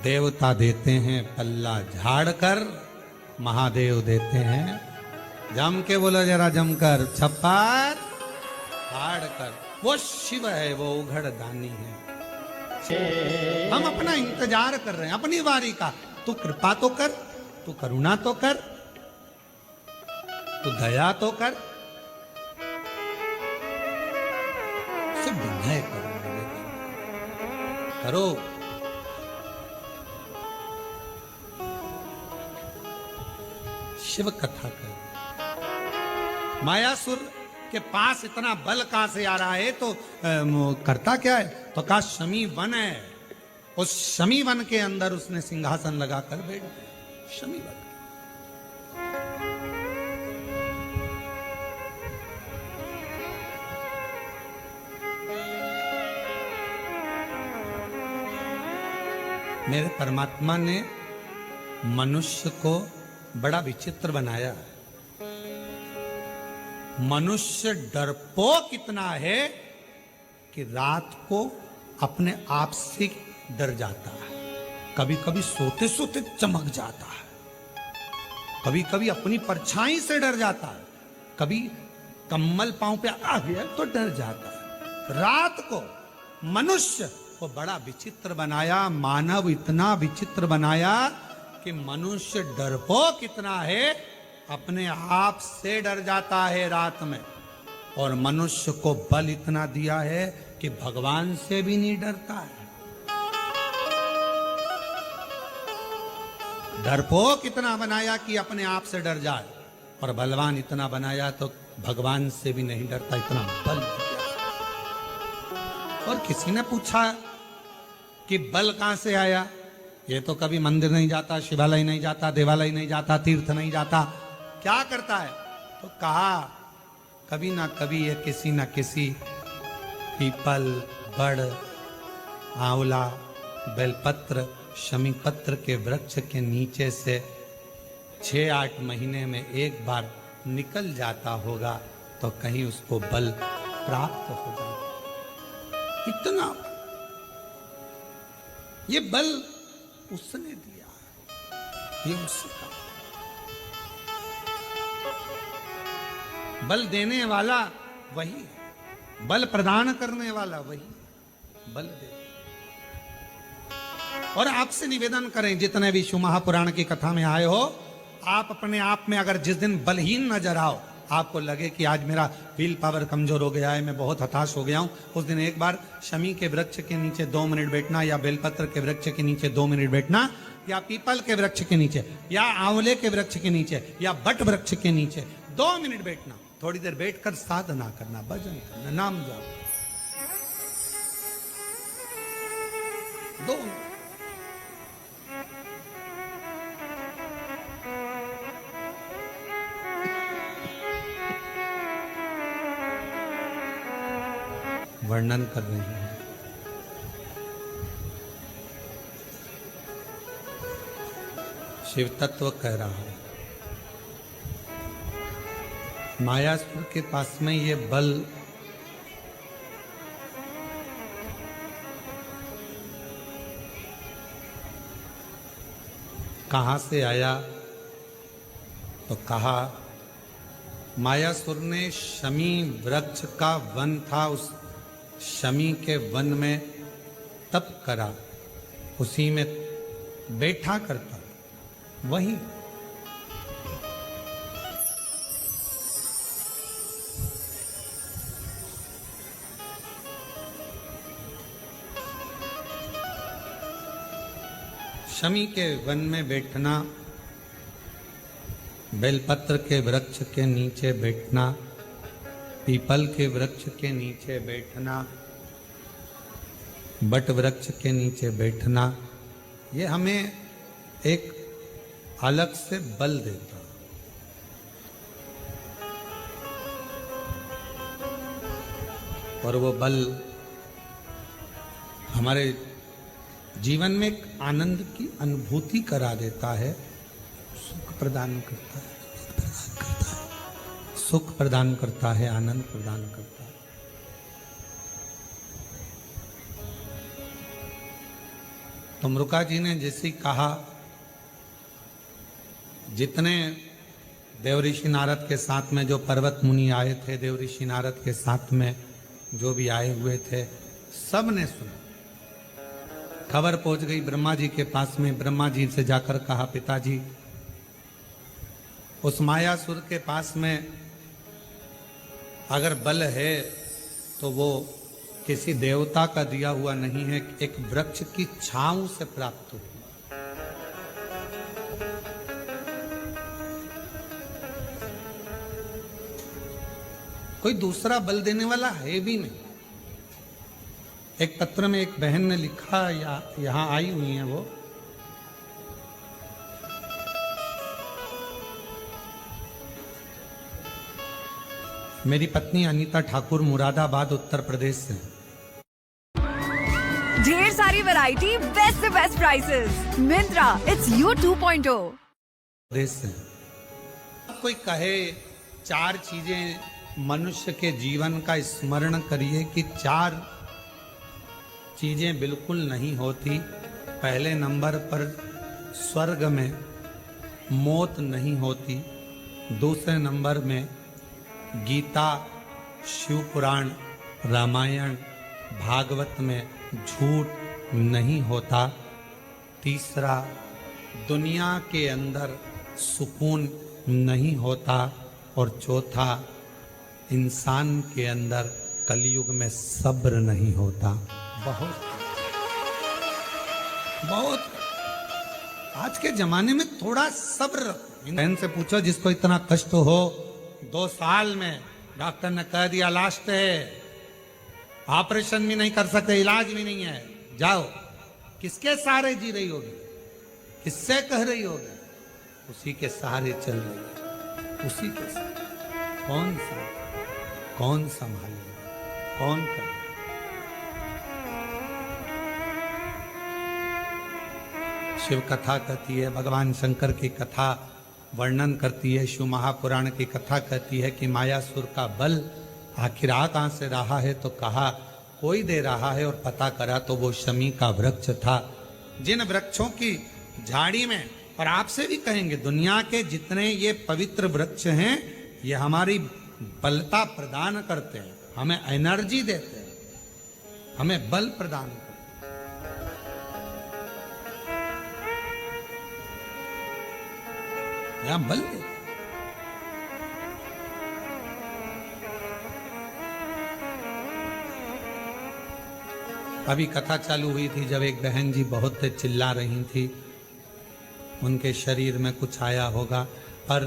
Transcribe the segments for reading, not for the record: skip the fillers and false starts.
देवता देते हैं पल्ला झाड़ कर, महादेव देते हैं जम के, बोलो जरा जमकर, छप्पर फाड़ कर। वो शिव है, वो उघड़ दानी है। हम अपना इंतजार कर रहे हैं अपनी बारी का। तू कृपा तो कर, तू करुणा तो कर, तू दया तो कर, सब विनय करो। शिव कथा कर। मायासुर के पास इतना बल कहां से आ रहा है, तो करता क्या है? तो कहा शमी वन है, उस शमी वन के अंदर उसने सिंहासन लगाकर बैठ गया। शमी वन मेरे परमात्मा ने मनुष्य को बड़ा विचित्र बनाया। मनुष्य डरपोक इतना है कि रात को अपने आप से डर जाता है। कभी कभी सोते सोते चमक जाता है, कभी कभी अपनी परछाई से डर जाता है, कभी कम्बल पांव पे आ गया तो डर जाता है। रात को मनुष्य को बड़ा विचित्र बनाया। मानव इतना विचित्र बनाया कि मनुष्य डरपोक इतना है, अपने आप से डर जाता है रात में। और मनुष्य को बल इतना दिया है कि भगवान से भी नहीं डरता है। डरपोक इतना बनाया कि अपने आप से डर जाए, और बलवान इतना बनाया तो भगवान से भी नहीं डरता, इतना बल दिया। और किसी ने पूछा कि बल कहां से आया? ये तो कभी मंदिर नहीं जाता, शिवालय नहीं जाता, देवालय नहीं जाता, तीर्थ नहीं जाता, क्या करता है? तो कहा कभी ना कभी ये किसी ना किसी पीपल, बड़, आंवला, बेलपत्र, शमी पत्र के वृक्ष के नीचे से 6-8 महीने में एक बार निकल जाता होगा तो कहीं उसको बल प्राप्त हो जाए। इतना ये बल उसने दिया, ये उसका बल देने वाला वही है, बल प्रदान करने वाला वही, बल दे। और आपसे निवेदन करें, जितने भी शिव महापुराण की कथा में आए हो, आप अपने आप में अगर जिस दिन बलहीन नजर आओ, आपको लगे कि आज मेरा विल पावर कमजोर हो गया है, मैं बहुत हताश हो गया हूं, उस दिन एक बार शमी के वृक्ष के नीचे 2 मिनट बैठना, या बेलपत्र के वृक्ष के नीचे 2 मिनट बैठना, या पीपल के वृक्ष के नीचे, या आंवले के वृक्ष के नीचे, या बट वृक्ष के नीचे 2 मिनट बैठना। थोड़ी देर बैठकर साधना करना, भजन करना, नाम जाप। 2 वर्णन कर रहे हैं। शिव तत्व कह रहा है, मायासुर के पास में ये बल कहां से आया? तो कहा मायासुर ने शमी वृक्ष का वन था, उस शमी के वन में तप करा, उसी में बैठा करता, वही शमी के वन में बैठना, बेलपत्र के वृक्ष के नीचे बैठना, पीपल के वृक्ष के नीचे बैठना, बट वृक्ष के नीचे बैठना, ये हमें एक अलग से बल देता। और वो बल हमारे जीवन में एक आनंद की अनुभूति करा देता है, सुख प्रदान करता है, सुख प्रदान करता है, आनंद प्रदान करता है। तो मृका जी ने जैसे कहा, जितने देवऋषि नारद के साथ में जो पर्वत मुनि आए थे, देवऋषि नारद के साथ में जो भी आए हुए थे, सब ने सुना। खबर पहुंच गई ब्रह्मा जी के पास में। ब्रह्मा जी से जाकर कहा, पिताजी, उस मायासुर के पास में अगर बल है तो वो किसी देवता का दिया हुआ नहीं है, एक वृक्ष की छांव से प्राप्त हुई। कोई दूसरा बल देने वाला है भी नहीं। एक पत्र में एक बहन ने लिखा, यहां आई हुई है वो, मेरी पत्नी अनीता ठाकुर मुरादाबाद उत्तर प्रदेश से। ढेर सारी वैरायटी, बेस्ट से best prices. Myntra, it's you 2.0 प्रदेश से। कोई कहे 4 चीजें मनुष्य के जीवन का स्मरण करिए कि 4 चीजें बिल्कुल नहीं होती। पहले नंबर पर स्वर्ग में मौत नहीं होती। दूसरे नंबर में गीता, शिव पुराण, रामायण, भागवत में झूठ नहीं होता। तीसरा, दुनिया के अंदर सुकून नहीं होता। और चौथा, इंसान के अंदर कलयुग में सब्र नहीं होता। बहुत बहुत आज के जमाने में थोड़ा सब्र। बहन से पूछो जिसको इतना कष्ट हो, 2 साल में डॉक्टर ने कह दिया लास्ट है, ऑपरेशन भी नहीं कर सकते, इलाज भी नहीं है, जाओ, किसके सहारे जी रही होगी? किससे कह रही होगी? उसी के सहारे चल रही है, उसी के सहारे। कौन संभालेगा? कौन करे? शिव कथा कहती है, भगवान शंकर की कथा वर्णन करती है, शिव महापुराण की कथा कहती है कि मायासुर का बल आखिर आ कहां से रहा है, तो कहा कोई दे रहा है, और पता करा तो वो शमी का वृक्ष था। जिन वृक्षों की झाड़ी में, और आपसे भी कहेंगे, दुनिया के जितने ये पवित्र वृक्ष हैं, ये हमारी बलता प्रदान करते हैं, हमें एनर्जी देते हैं, हमें बल प्रदान करते हैं। या बल देते हैं। अभी कथा चालू हुई थी जब एक बहन जी बहुत चिल्ला रही थी, उनके शरीर में कुछ आया होगा। पर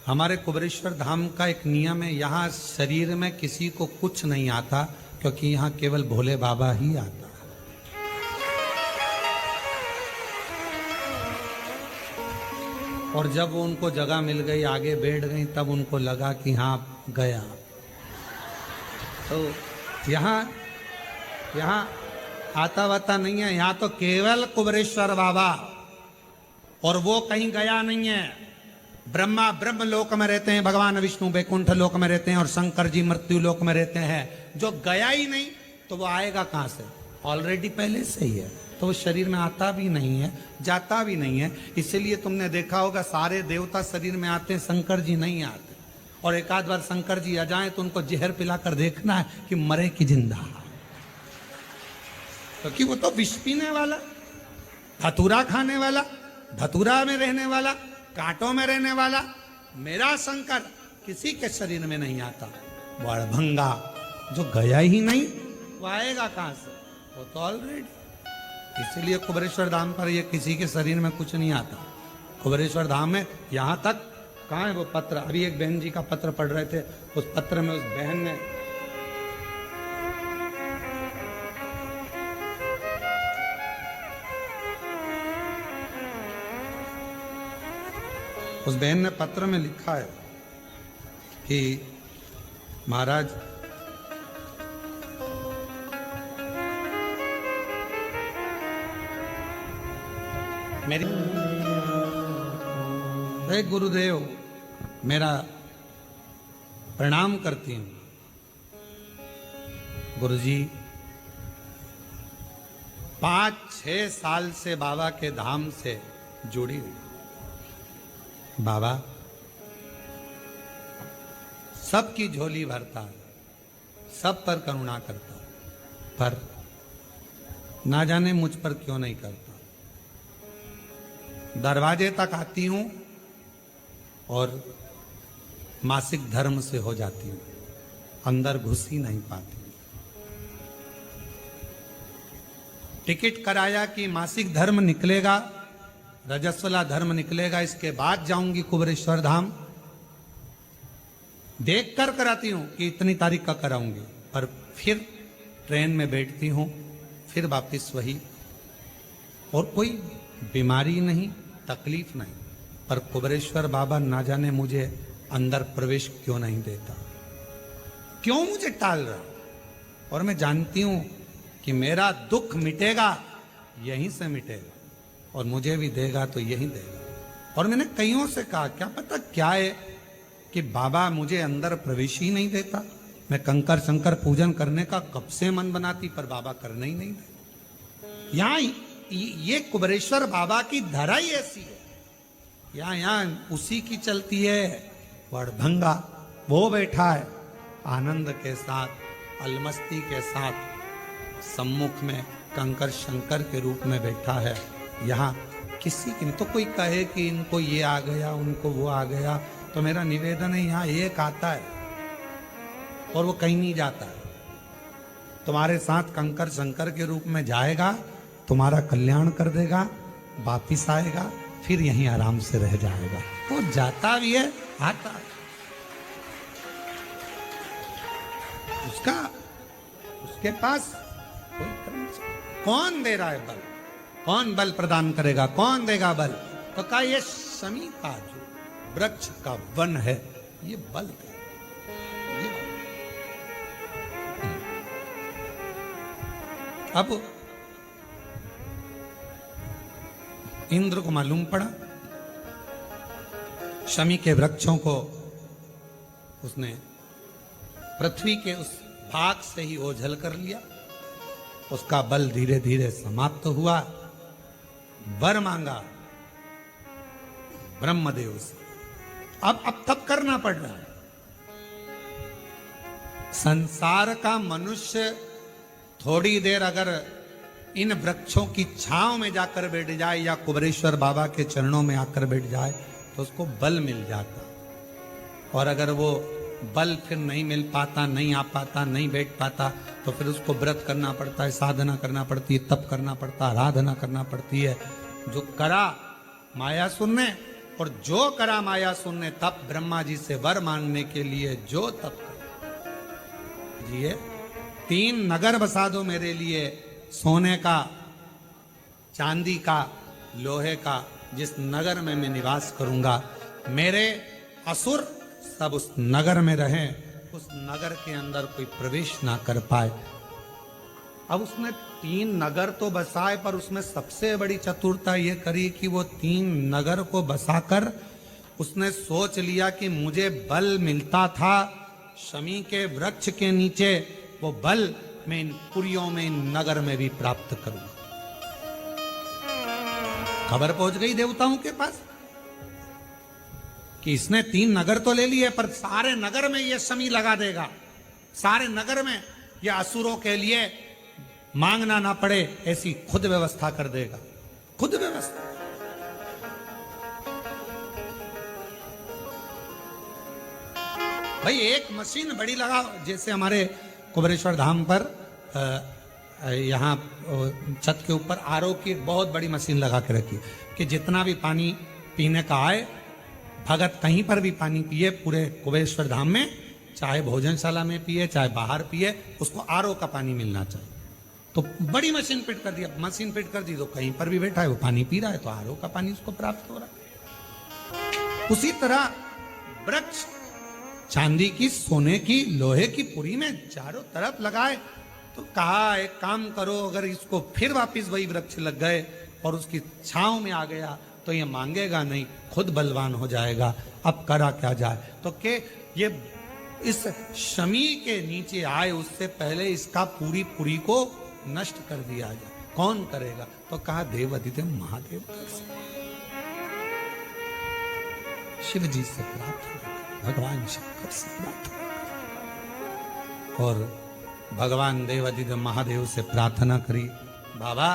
हमारे कुबरेश्वर धाम का एक नियम है, यहाँ शरीर में किसी को कुछ नहीं आता, क्योंकि यहाँ केवल भोले बाबा ही आता है। और जब वो उनको जगह मिल गई, आगे बैठ गई, तब उनको लगा कि हाँ गया। तो यहाँ आता वाता नहीं है, यहाँ तो केवल कुबरेश्वर बाबा, और वो कहीं गया नहीं है। ब्रह्मा ब्रह्म लोक में रहते हैं, भगवान विष्णु वैकुंठ लोक में रहते हैं, और शंकर जी मृत्यु लोक में रहते हैं। जो गया ही नहीं तो वो आएगा कहां से? ऑलरेडी पहले से ही है, तो वो शरीर में आता भी नहीं है, जाता भी नहीं है। इसीलिए तुमने देखा होगा सारे देवता शरीर में आते हैं, शंकर जी नहीं आते। और एक आध बार शंकर जी आ जाए तो उनको जहर पिलाकर देखना है कि मरे कि जिंदा, क्योंकि वो तो विष पीने वाला, धतूरा खाने वाला, धतूरा में रहने वाला, कांटों में रहने वाला। मेरा शंकर किसी के शरीर में नहीं आता। बड़भंगा जो गया ही नहीं, वो आएगा कहां से? वो तो ऑलरेडी। इसलिए कुबरेश्वर धाम पर ये किसी के शरीर में कुछ नहीं आता। कुबरेश्वर धाम में यहां तक, कहां है वो पत्र? अभी एक बहन जी का पत्र पढ़ रहे थे, उस पत्र में उस बहन ने पत्र में लिखा है कि महाराज, मेरी गुरुदेव मेरा प्रणाम करती हूं। गुरुजी 5-6 साल से बाबा के धाम से जुड़ी हुई। बाबा सबकी झोली भरता है, सब पर करुणा करता है, पर ना जाने मुझ पर क्यों नहीं करता। दरवाजे तक आती हूं और मासिक धर्म से हो जाती हूं, अंदर घुस ही नहीं पाती। टिकट कराया कि मासिक धर्म निकलेगा, रजस्वला धर्म निकलेगा, इसके बाद जाऊंगी कुबेरेश्वर धाम। देख कर कराती हूं कि इतनी तारीख का कराऊंगी, पर फिर ट्रेन में बैठती हूं, फिर वापस वही। और कोई बीमारी नहीं, तकलीफ नहीं, पर कुबेरेश्वर बाबा ना जाने मुझे अंदर प्रवेश क्यों नहीं देता, क्यों मुझे टाल रहा। और मैं जानती हूं कि मेरा दुख मिटेगा यहीं से मिटेगा, और मुझे भी देगा तो यहीं देगा। और मैंने कईयों से कहा क्या पता क्या है कि बाबा मुझे अंदर प्रवेश ही नहीं देता। मैं कंकर शंकर पूजन करने का कब से मन बनाती, पर बाबा करने ही नहीं देता। यहाँ ये कुबेरेश्वर बाबा की धरा ही ऐसी है, यहाँ उसी की चलती है। वड़भंगा वो बैठा है आनंद के साथ, अलमस्ती के साथ, सम्मुख में कंकर शंकर के रूप में बैठा है। यहाँ किसी की नहीं। तो कोई कहे कि इनको ये आ गया, उनको वो आ गया, तो मेरा निवेदन है यहाँ एक आता है और वो कहीं नहीं जाता है। तुम्हारे साथ कंकर शंकर के रूप में जाएगा, तुम्हारा कल्याण कर देगा, वापिस आएगा, फिर यहीं आराम से रह जाएगा। वो जाता भी है, आता है। उसके पास कोई कर्म। कौन दे रहा है बल, कौन बल प्रदान करेगा, कौन देगा बल? तो कहा ये शमी का जो वृक्ष का वन है, ये बल है। अब इंद्र को मालूम पड़ा, शमी के वृक्षों को उसने पृथ्वी के उस भाग से ही ओझल कर लिया। उसका बल धीरे धीरे समाप्त हुआ। वर मांगा ब्रह्मदेव से। अब तब करना पड़ रहा है। संसार का मनुष्य थोड़ी देर अगर इन वृक्षों की छांव में जाकर बैठ जाए या कुबेरेश्वर बाबा के चरणों में आकर बैठ जाए तो उसको बल मिल जाता। और अगर वो बल फिर नहीं मिल पाता, नहीं आ पाता, नहीं बैठ पाता, तो फिर उसको व्रत करना पड़ता है, साधना करना पड़ती है, तप करना पड़ता है, आराधना करना पड़ती है। जो करा मायासुर ने, और जो करा मायासुर ने तप, ब्रह्मा जी से वर मांगने के लिए जो तप करा जी, 3 नगर बसा दो मेरे लिए, सोने का, चांदी का, लोहे का, जिस नगर में मैं निवास करूंगा, मेरे असुर सब उस नगर में रहें, उस नगर के अंदर कोई प्रवेश ना कर पाए। अब उसने 3 नगर तो बसाए, पर उसमें सबसे बड़ी चतुरता ये करी कि वो 3 नगर को बसाकर उसने सोच लिया कि मुझे बल मिलता था शमी के वृक्ष के नीचे, वो बल मैं इन पुरियों में, इन नगर में भी प्राप्त करूं। खबर पहुंच गई देवताओं के पास कि इसने 3 नगर तो ले लिए, पर सारे नगर में ये शमी लगा देगा, सारे नगर में ये असुरों के लिए मांगना ना पड़े ऐसी खुद व्यवस्था कर देगा। खुद व्यवस्था। भाई एक मशीन बड़ी लगा, जैसे हमारे कुबेरेश्वर धाम पर यहाँ छत के ऊपर आरओ की बहुत बड़ी मशीन लगा के रखी कि जितना भी पानी पीने का आए, भगत कहीं पर भी पानी पिए पूरे कुबेरेश्वर धाम में, चाहे भोजनशाला में पिए चाहे बाहर पिए, उसको आरओ का पानी मिलना चाहिए। तो बड़ी मशीन फिट कर दिया, मशीन फिट कर दी तो कहीं पर भी बैठा है वो पानी पी रहा है, तो आरओ का पानी उसको प्राप्त हो रहा है। उसी तरह वृक्ष चांदी की, सोने की, लोहे की पुरी में चारों तरफ लगाए, तो कहा एक काम करो, अगर इसको फिर वापिस वही वृक्ष लग गए और उसकी छांव में आ गया तो ये मांगेगा नहीं, खुद बलवान हो जाएगा। अब करा क्या जाए? तो के ये इस शमी के नीचे आए उससे पहले इसका पूरी पुरी को नष्ट कर दिया जाए। कौन करेगा? तो कहा देव अधिदेव महादेव कर सकते। शिव जी से प्रार्थना करें, भगवान शंकर से प्रार्थना करें। और भगवान देव अधिदेव महादेव से प्रार्थना करी, बाबा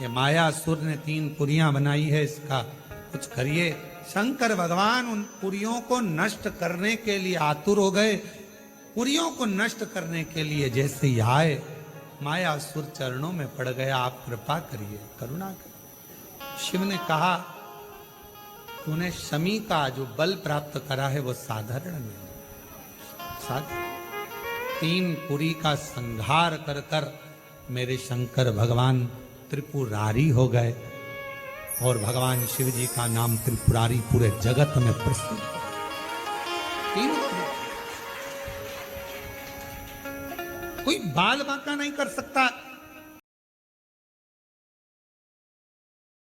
ये मायासुर ने 3 पुरियां बनाई है, इसका कुछ करिए। शंकर भगवान उन पुरियों को नष्ट करने के लिए आतुर हो गए। पुरियों को नष्ट करने के लिए जैसे ही आए, मायासुर चरणों में पड़ गया, आप कृपा करिए, करुणा करिए। शिव ने कहा, तूने शमी का जो बल प्राप्त करा है वो साधारण नहीं, साधारण 3 पुरी का संहार कर कर मेरे शंकर भगवान त्रिपुरारी हो गए और भगवान शिव जी का नाम त्रिपुरारी पूरे जगत में प्रसिद्ध है। 3 कोई बाल बांका नहीं कर सकता।